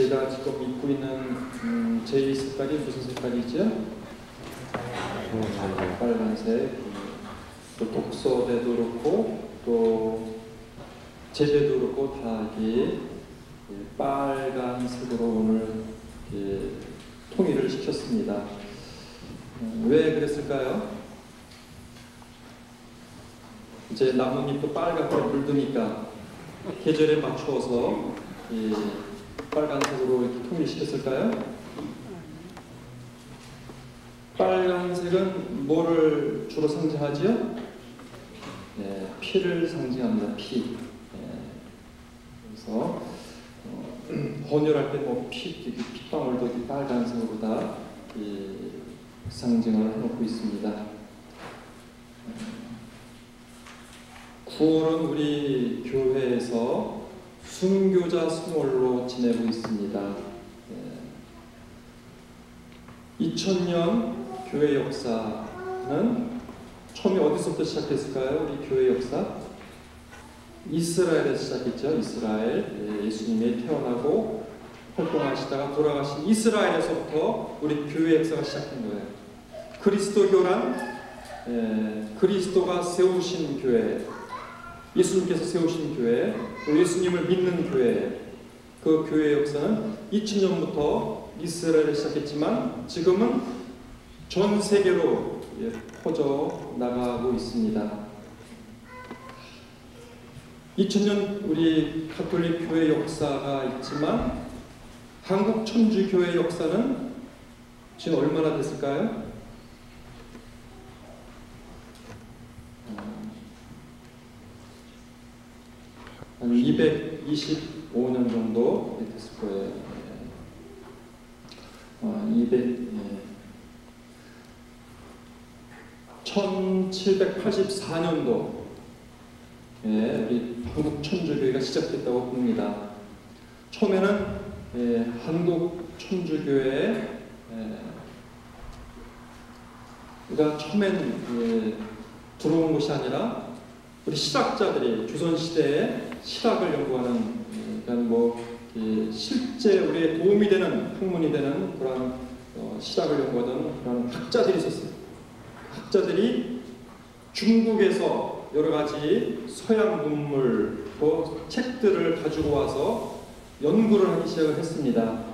제가 지금 입고 있는 제 색깔이 무슨 색깔이죠? 빨간색. 또 독서대도 그렇고 또 제대도 그렇고 다 이렇게 빨간색으로 오늘 이렇게 통일을 시켰습니다. 왜 그랬을까요? 이제 나뭇잎도 빨갛게 물드니까 계절에 맞추어서 이 빨간색으로 이렇게 통일시켰을까요? 빨간색은 뭐를 주로 상징하지요? 피를 상징합니다. 피. 그래서 헌혈할 때 뭐 핏방울도 빨간색으로 다 상징을 해놓고 있습니다. 9월은 우리 교회에서 순교자 수월로 지내고 있습니다. 2000년 교회 역사는 처음에 어디서부터 시작했을까요? 우리 교회 역사? 이스라엘에서 시작했죠. 이스라엘. 예수님이 태어나고 활동하시다가 돌아가신 이스라엘에서부터 우리 교회 역사가 시작된 거예요. 그리스도교란 그리스도가 세우신 교회, 예수님께서 세우신 교회, 또 예수님을 믿는 교회, 그 교회 역사는 2000년부터 이스라엘에 시작했지만 지금은 전 세계로 퍼져 나가고 있습니다. 2000년 우리 가톨릭 교회 역사가 있지만 한국 천주교회 역사는 지금 얼마나 됐을까요? 한 225년 정도 됐을 거예요. 1784년도 우리 한국 천주교회가 시작됐다고 봅니다. 처음에는 한국 천주교회가 처음엔 들어온 것이 아니라 우리 신학자들이 조선시대에 신학을 연구하는 실제 우리의 도움이 되는 학문이 되는 그런 신학을 연구하던 그런 학자들이 있었어요. 학자들이 중국에서 여러 가지 서양 문물 또 책들을 가지고 와서 연구를 하기 시작을 했습니다.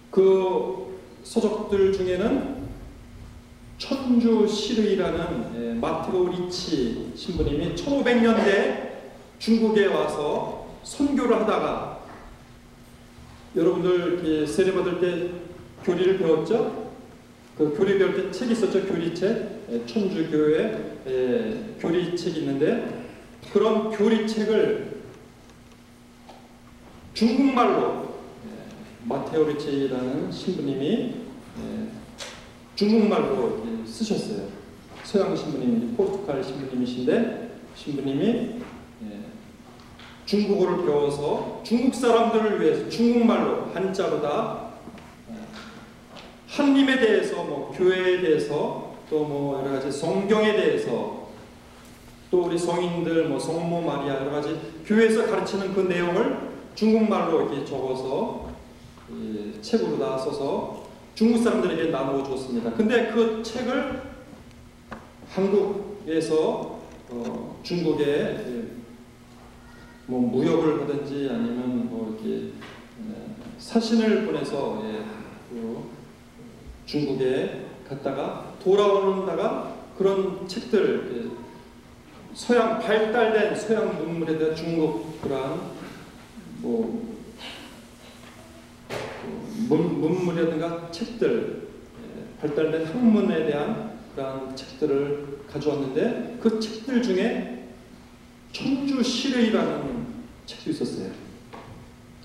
그 서적들 중에는 천주시르이라는 마테오 리치 신부님이 1500년대 중국에 와서 선교를 하다가 여러분들 세례 받을 때 교리를 배웠죠? 그 교리 배울 때 책이 있었죠? 교리책, 천주교회 교리책이 있는데 그런 교리책을 중국말로 마테오 리치라는 신부님이 중국말로 쓰셨어요. 서양 신부님, 포르투갈 신부님이신데 신부님이 중국어를 배워서 중국 사람들을 위해서 중국말로 한자로 다 하나님에 대해서 뭐 교회에 대해서 또 뭐 여러 가지 성경에 대해서 또 우리 성인들 뭐 성모 마리아 여러 가지 교회에서 가르치는 그 내용을 중국말로 이렇게 적어서 책으로 다 써서 중국 사람들에게 나누어 줬습니다. 근데 그 책을 한국에서 중국에 뭐 무역을 하든지 아니면 뭐 이렇게 사신을 보내서 중국에 갔다가 돌아오는다가 그런 책들 서양 발달된 서양 문물에 대한 중국 그러한 뭐 문물이라든가 책들 발달된 학문에 대한 그러한 책들을 가져왔는데 그 책들 중에 천주시르이라는 책도 있었어요.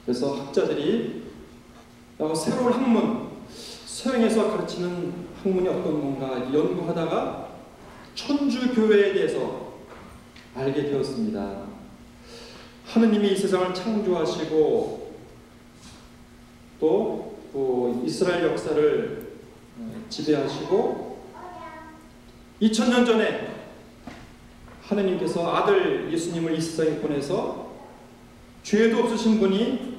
그래서 학자들이 새로운 학문, 서양에서 가르치는 학문이 어떤 건가 연구하다가 천주교회에 대해서 알게 되었습니다. 하느님이 이 세상을 창조하시고 또 이스라엘 역사를 지배하시고 2000년 전에 하느님께서 아들 예수님을 이 세상에 보내서 죄도 없으신 분이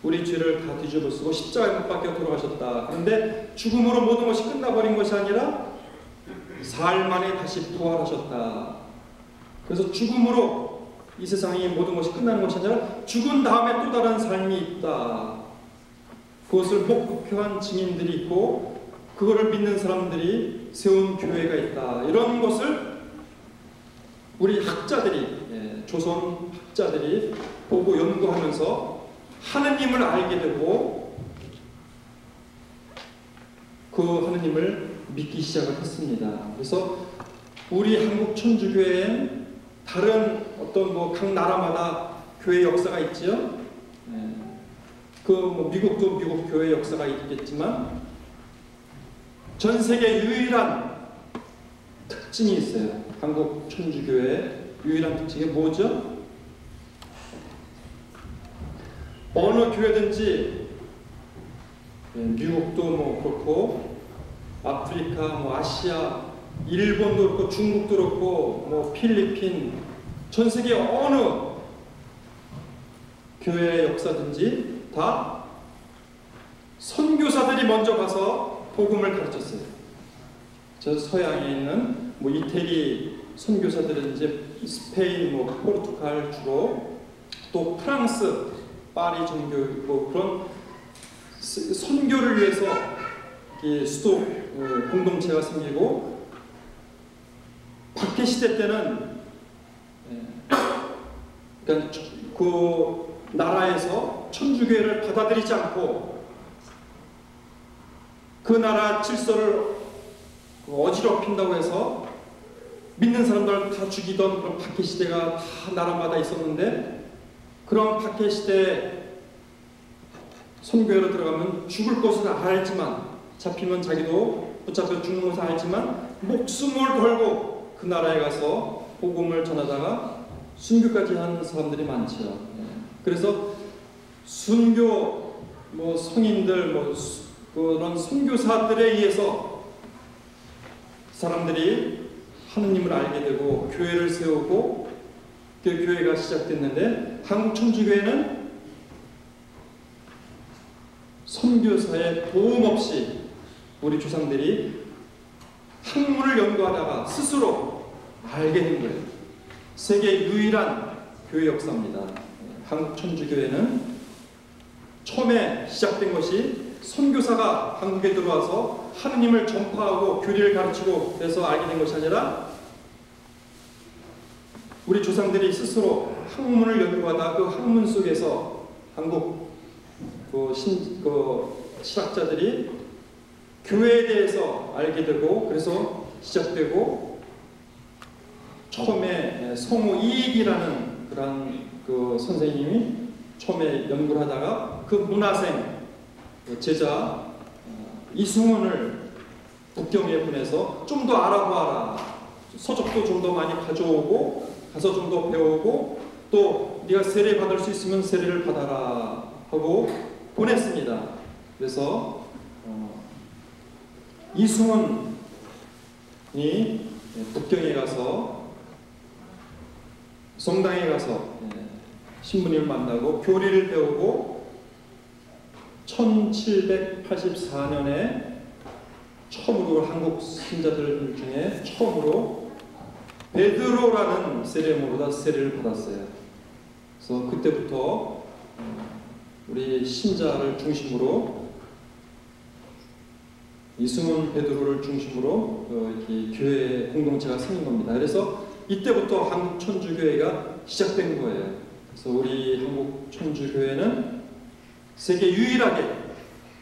우리 죄를 다 뒤집어 쓰고 십자가에 못 박혀 돌아가셨다. 그런데 죽음으로 모든 것이 끝나버린 것이 아니라 사흘 만에 다시 부활하셨다. 그래서 죽음으로 이 세상의 모든 것이 끝나는 것이 아니라 죽은 다음에 또 다른 삶이 있다. 그것을 목격한 증인들이 있고 그거를 믿는 사람들이 세운 교회가 있다. 이런 것을 우리 학자들이, 조선 학자들이 보고 연구하면서 하느님을 알게 되고 그 하느님을 믿기 시작을 했습니다. 그래서 우리 한국 천주교회엔 다른 어떤 각 나라마다 교회 역사가 있지요. 미국도 미국 교회 역사가 있겠지만 전 세계 유일한 특징이 있어요. 한국 천주교회의 유일한 특징이 뭐죠? 어느 교회든지 미국도 그렇고 아프리카, 아시아, 일본도 그렇고 중국도 그렇고 필리핀 전 세계 어느 교회의 역사든지 다 선교사들이 먼저 가서 복음을 가르쳤어요. 저 서양에 있는 이태리 선교사들은 이제 스페인, 포르투갈 주로 또 프랑스 파리 종교 그런 선교를 위해서 수도 공동체가 생기고 박해 시대 때는 그러니까 그 나라에서 천주교회를 받아들이지 않고 그 나라 질서를 어지럽힌다고 해서 믿는 사람들 다 죽이던 그런 박해 시대가 다 나라마다 있었는데 그런 박해 시대에 선교회로 들어가면 죽을 것을 알지만 잡히면 자기도 붙잡혀 죽는 것을 알지만 목숨을 걸고 그 나라에 가서 복음을 전하다가 순교까지 하는 사람들이 많죠. 그래서 순교 성인들 그런 선교사들에 의해서 사람들이 하느님을 알게 되고 교회를 세우고 그 교회가 시작됐는데 한국 천주교회는 선교사의 도움 없이 우리 조상들이 학문을 연구하다가 스스로 알게 된 거예요. 세계 유일한 교회 역사입니다. 한국 천주교회는 처음에 시작된 것이 선교사가 한국에 들어와서 하느님을 전파하고 교리를 가르치고 그래서 알게 된 것이 아니라 우리 조상들이 스스로 학문을 연구하다 그 학문 속에서 한국 신학자들이 교회에 대해서 알게 되고 그래서 시작되고 처음에 성우 이익이라는 그런 선생님이 처음에 연구를 하다가 그 문화생 제자 이승훈을 북경에 보내서 좀 더 알아봐라. 서적도 좀 더 많이 가져오고 가서 좀 더 배우고 또 네가 세례 받을 수 있으면 세례를 받아라 하고 보냈습니다. 그래서 이승훈이 북경에 가서 성당에 가서 신부님을 만나고 교리를 배우고 1784년에 처음으로 한국 신자들 중에 처음으로 베드로라는 세례모로다 세례를 받았어요. 그래서 그때부터 우리 신자를 중심으로 이승훈 베드로를 중심으로 이렇게 교회 공동체가 생긴 겁니다. 그래서 이때부터 한국 천주교회가 시작된 거예요. 그래서 우리 한국 천주교회는 세계 유일하게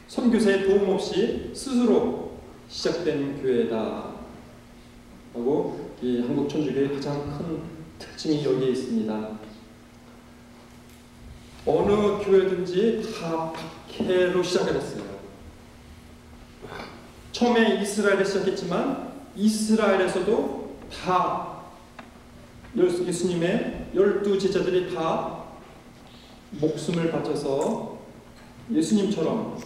선교사의 도움 없이 스스로 시작된 교회다 하고 이 한국 천주교회의 가장 큰 특징이 여기에 있습니다. 어느 교회든지 다 박해로 시작을 했어요. 처음에 이스라엘에 시작했지만 이스라엘에서도 다 예수님의 12제자들이 다 목숨을 바쳐서 예수님처럼